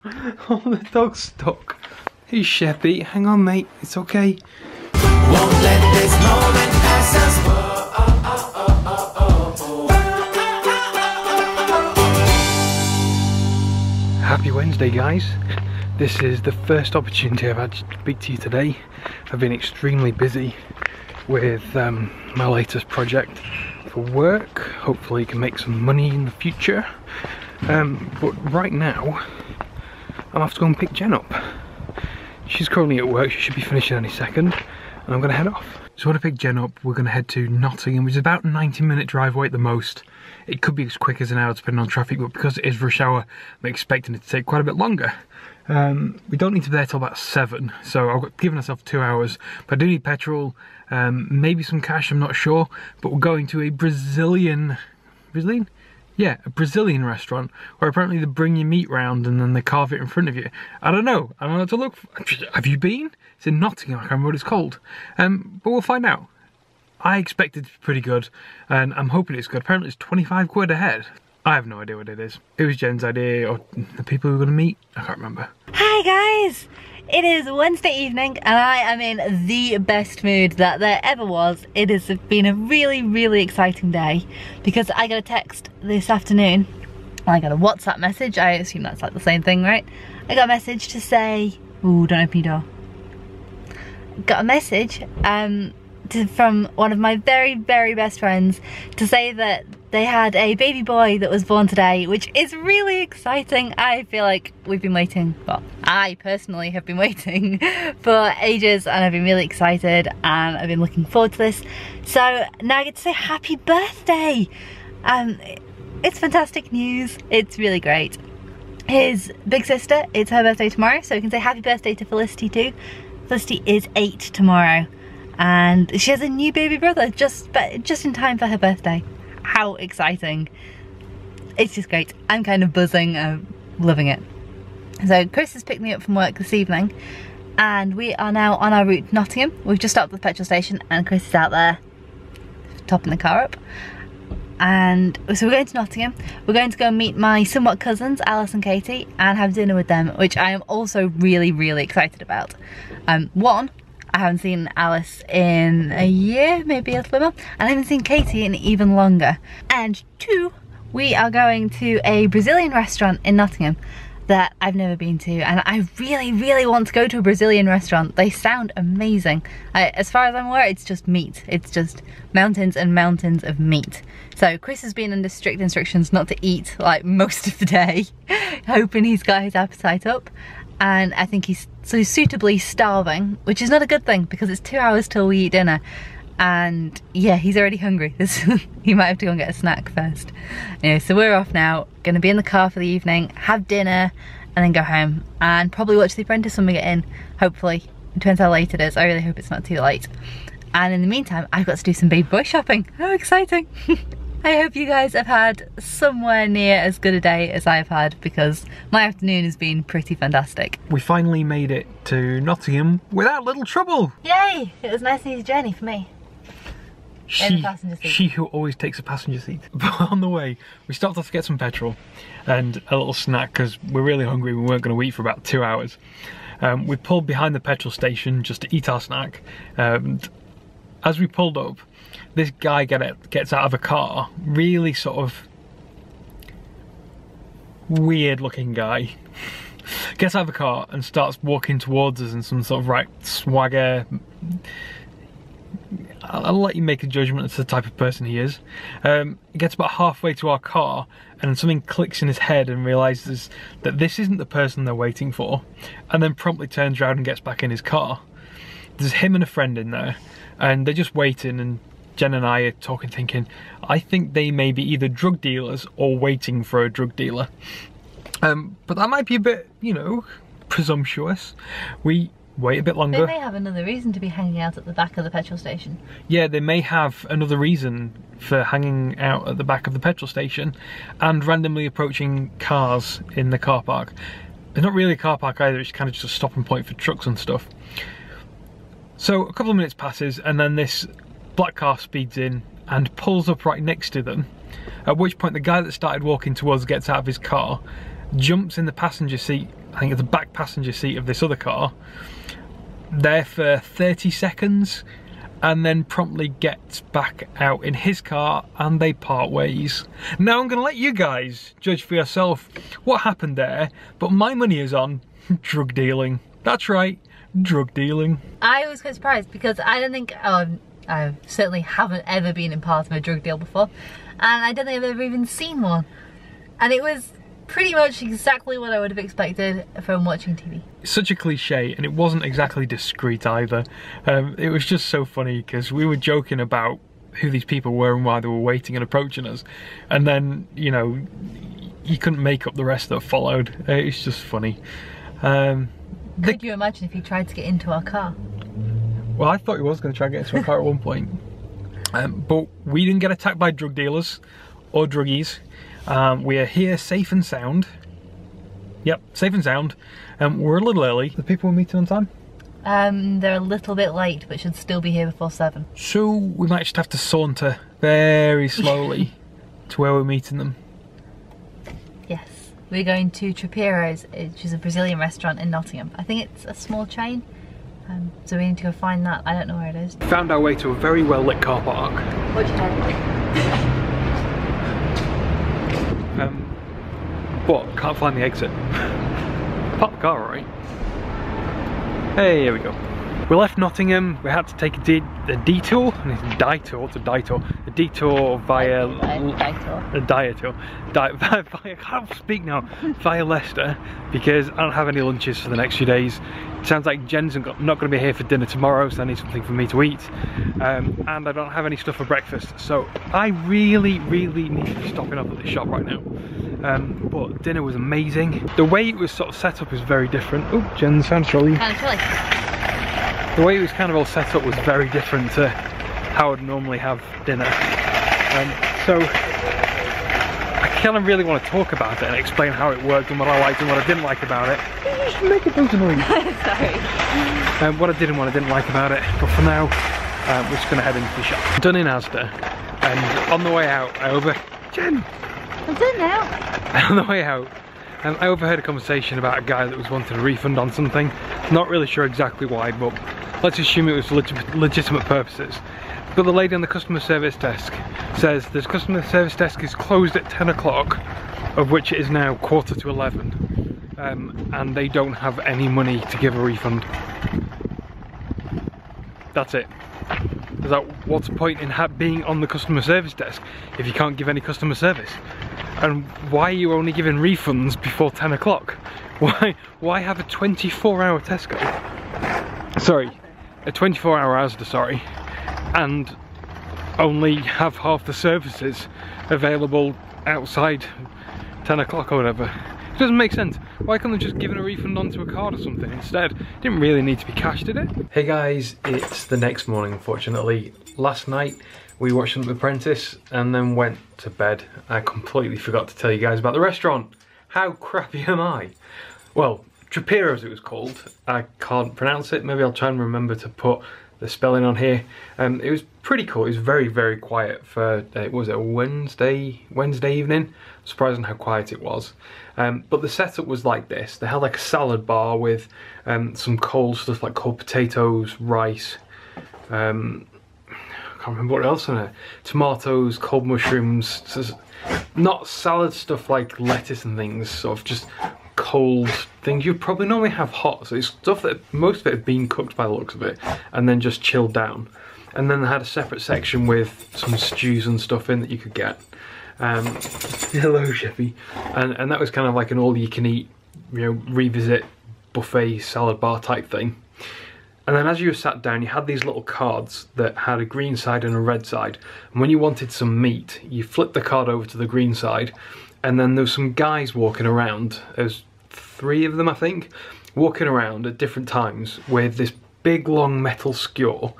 Oh, the dog's stuck. Hey, Sheppy, hang on, mate. It's okay. Won't let this moment pass us. Happy Wednesday, guys. This is the first opportunity I've had to speak to you today. I've been extremely busy with my latest project for work. Hopefully I can make some money in the future. But right now, I'm off to go and pick Jen up. She's currently at work, she should be finishing any second, and I'm gonna head off. So when I pick Jen up, we're gonna head to Nottingham, which is about a 90-minute drive away at the most. It could be as quick as an hour depending on traffic, but because it is rush hour, I'm expecting it to take quite a bit longer. We don't need to be there till about 7, so I've given myself 2 hours, but I do need petrol, maybe some cash, I'm not sure, but we're going to a Brazilian restaurant where apparently they bring your meat round and then they carve it in front of you. I don't know what to look for. Have you been? It's in Nottingham, I can't remember what it's called. But we'll find out. I expect it to be pretty good, and I'm hoping it's good. Apparently it's 25 quid a head. I have no idea what it is. It was Jen's idea, or the people who were going to meet. I can't remember. Hi guys! It is Wednesday evening and I am in the best mood that there ever was. It has been a really, really exciting day because I got a text this afternoon. I got a WhatsApp message. I assume that's like the same thing, right? I got a message to say, ooh, don't open your door. Got a message from one of my very, very best friends to say that they had a baby boy that was born today, which is really exciting. I feel like we've been waiting, well, I personally have been waiting for ages and I've been really excited and I've been looking forward to this. So now I get to say happy birthday. It's fantastic news. It's really great. His big sister, it's her birthday tomorrow, so we can say happy birthday to Felicity too. Felicity is 8 tomorrow. And she has a new baby brother just in time for her birthday. How exciting. It's just great. I'm kind of buzzing, loving it. So Chris has picked me up from work this evening and we are now on our route to Nottingham. We've just stopped at the petrol station and Chris is out there topping the car up. And so we're going to Nottingham. We're going to go and meet my somewhat cousins, Alice and Katie, and have dinner with them, which I am also really, really excited about. One, I haven't seen Alice in a year, maybe a little bit more, and I haven't seen Katie in even longer. And 2, we are going to a Brazilian restaurant in Nottingham that I've never been to, and I really, really want to go to a Brazilian restaurant. They sound amazing. As far as I'm aware, it's just meat. It's just mountains and mountains of meat. So Chris has been under strict instructions not to eat like most of the day, hoping he's got his appetite up. And I think he's so suitably starving, which is not a good thing because it's 2 hours till we eat dinner. And yeah, he's already hungry. He might have to go and get a snack first. Anyway, so we're off now, gonna be in the car for the evening, have dinner, and then go home. And probably watch The Apprentice when we get in, hopefully. It depends how late it is. I really hope it's not too late. And in the meantime, I've got to do some baby boy shopping. How exciting. I hope you guys have had somewhere near as good a day as I've had because my afternoon has been pretty fantastic. We finally made it to Nottingham without little trouble. Yay! It was a nice and easy journey for me. In the passenger seat. She who always takes a passenger seat. But on the way, we stopped off to get some petrol and a little snack because we're really hungry. We weren't going to eat for about 2 hours. We pulled behind the petrol station just to eat our snack. As we pulled up, this guy gets out of a car, really sort of weird looking guy, gets out of a car and starts walking towards us in some sort of right swagger. I'll let you make a judgment as to the type of person he is. He gets about halfway to our car and something clicks in his head and realises that this isn't the person they're waiting for, and then promptly turns around and gets back in his car. There's him and a friend in there and they're just waiting, and Jen and I are talking, thinking, I think they may be either drug dealers or waiting for a drug dealer. But that might be a bit, you know, presumptuous. We wait a bit longer. They may have another reason to be hanging out at the back of the petrol station. Yeah, they may have another reason for hanging out at the back of the petrol station and randomly approaching cars in the car park. It's not really a car park either, it's kind of just a stopping point for trucks and stuff. So a couple of minutes passes and then this black car speeds in and pulls up right next to them, at which point the guy that started walking towards gets out of his car, jumps in the passenger seat, I think it's the back passenger seat of this other car, there for 30 seconds, and then promptly gets back out in his car and they part ways. Now I'm gonna let you guys judge for yourself what happened there, but my money is on drug dealing. That's right, drug dealing. I was quite surprised because I don't think, I certainly haven't ever been in part of a drug deal before, and I don't think I've ever even seen one. And it was pretty much exactly what I would have expected from watching TV. Such a cliche, and it wasn't exactly discreet either. It was just so funny because we were joking about who these people were and why they were waiting and approaching us, and then, you know, you couldn't make up the rest that followed. It's just funny. Could you imagine if he tried to get into our car? Well, I thought he was going to try and get into a car at one point. But we didn't get attacked by drug dealers or druggies. We are here safe and sound. Yep, safe and sound. We're a little early. The people we're meeting on time? They're a little bit late, but should still be here before 7. So we might just have to saunter very slowly to where we're meeting them. Yes, we're going to Tropeiro's, which is a Brazilian restaurant in Nottingham. I think it's a small chain, so we need to go find that. I don't know where it is. Found our way to a very well lit car park. What'd you think? But can't find the exit. Park the car, alright. Hey, here we go. We left Nottingham. We had to take a detour. A detour via I can't speak now. Via Leicester, because I don't have any lunches for the next few days. It sounds like Jen's not going to be here for dinner tomorrow, so I need something for me to eat. And I don't have any stuff for breakfast, so I really need to be stopping up at this shop right now. But dinner was amazing. The way it was sort of set up is very different. Oh, Jen's found trolley. Kind of chilly. The way it was kind of all set up was very different to how I'd normally have dinner. So I kind of really want to talk about it and explain how it worked and what I liked and what I didn't like about it. You just make it those annoying. Sorry. What I did and what I didn't like about it. But for now, we're just going to head into the shop. Done in Asda, and on the way out, Jen! I'm done now. On the way out, I overheard a conversation about a guy that was wanting a refund on something. Not really sure exactly why, but let's assume it was for legitimate purposes. But the lady on the customer service desk says this customer service desk is closed at 10 o'clock, of which it is now 11:15, and they don't have any money to give a refund. That's it. Is that what's the point in being on the customer service desk if you can't give any customer service? And why are you only giving refunds before 10 o'clock? Why have a 24-hour Tesco? Sorry, a 24-hour Asda, sorry, and only have half the services available outside 10 o'clock or whatever? It doesn't make sense. Why can't they just give a refund onto a card or something instead? It didn't really need to be cash, did it? Hey guys, it's the next morning, unfortunately. Last night we watched The Apprentice and then went to bed. I completely forgot to tell you guys about the restaurant. How crappy am I? Well, Tropeiro's it was called. I can't pronounce it. Maybe I'll try and remember to put the spelling on here. It was pretty cool. It was very quiet for, was it a Wednesday evening? Surprising how quiet it was. But the setup was like this. They had like a salad bar with some cold stuff like cold potatoes, rice, I can't remember what else in it. Tomatoes, cold mushrooms, not salad stuff like lettuce and things, sort of just cold things you'd probably normally have hot. So it's stuff that most of it had been cooked by the looks of it and then just chilled down. And then they had a separate section with some stews and stuff in that you could get. Hello, Sheppy. And that was kind of like an all-you-can-eat, you know, revisit buffet salad bar type thing. And then as you were sat down, you had these little cards that had a green side and a red side. And when you wanted some meat, you flipped the card over to the green side, and then there was some guys walking around. There's 3 of them, I think, walking around at different times with this big long metal skewer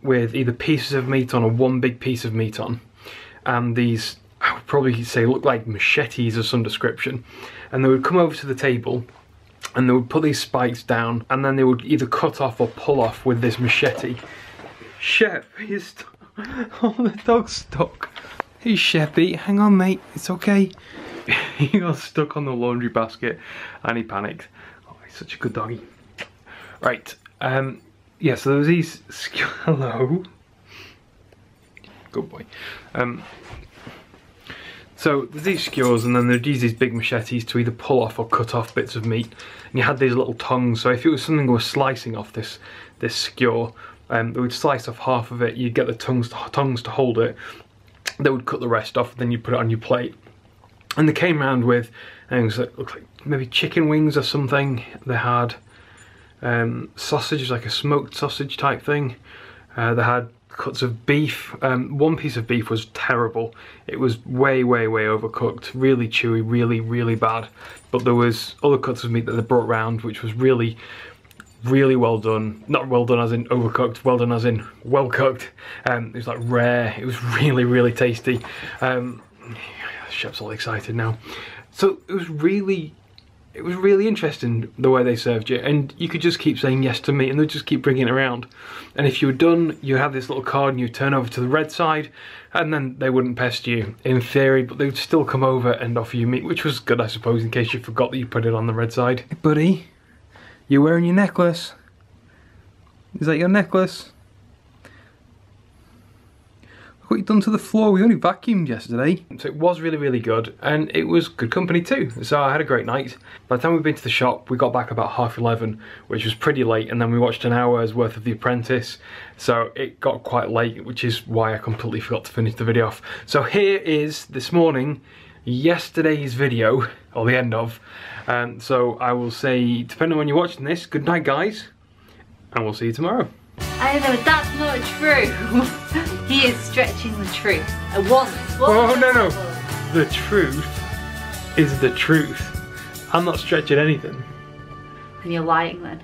with either pieces of meat on or one big piece of meat on. And these, I would probably say, look like machetes of some description. And they would come over to the table and they would put these spikes down and then they would either cut off or pull off with this machete. Shep, he's stuck. Oh, the dog's stuck. Hey, Sheppy, hang on, mate. It's okay. he got stuck on the laundry basket and he panicked. Oh, he's such a good doggy. Right, yeah, so there was these, hello. Good boy. So there's these skewers, and then they'd use these big machetes to either pull off or cut off bits of meat. And you had these little tongues, so if it was something that was slicing off this skewer, they would slice off half of it, you'd get the tongues to hold it, they would cut the rest off, then you'd put it on your plate. And they came round with things that looked like maybe chicken wings or something. They had sausage, like a smoked sausage type thing. They had cuts of beef. One piece of beef was terrible. It was way overcooked, really chewy, really bad. But there was other cuts of meat that they brought round, which was really well done. Not well done as in overcooked, well done as in well cooked. It was like rare. It was really tasty. Shep's all excited now. So it was really interesting the way they served you, and you could just keep saying yes to meat and they'd just keep bringing it around. And if you were done, you have this little card and you turn over to the red side, and then they wouldn't pest you in theory, but they would still come over and offer you meat, which was good, I suppose, in case you forgot that you put it on the red side. Hey buddy, you're wearing your necklace. Is that your necklace? Look what you've done to the floor. We only vacuumed yesterday. So it was really good, and it was good company too. So I had a great night. By the time we'd been to the shop, we got back about 11:30, which was pretty late, and then we watched an hour's worth of The Apprentice. So it got quite late, which is why I completely forgot to finish the video off. So here is, this morning, yesterday's video, or the end of. So I will say, depending on when you're watching this, good night guys, and we'll see you tomorrow. I know, that's not true. He is stretching the truth. Oh no, the truth is the truth. I'm not stretching anything. And you're lying then.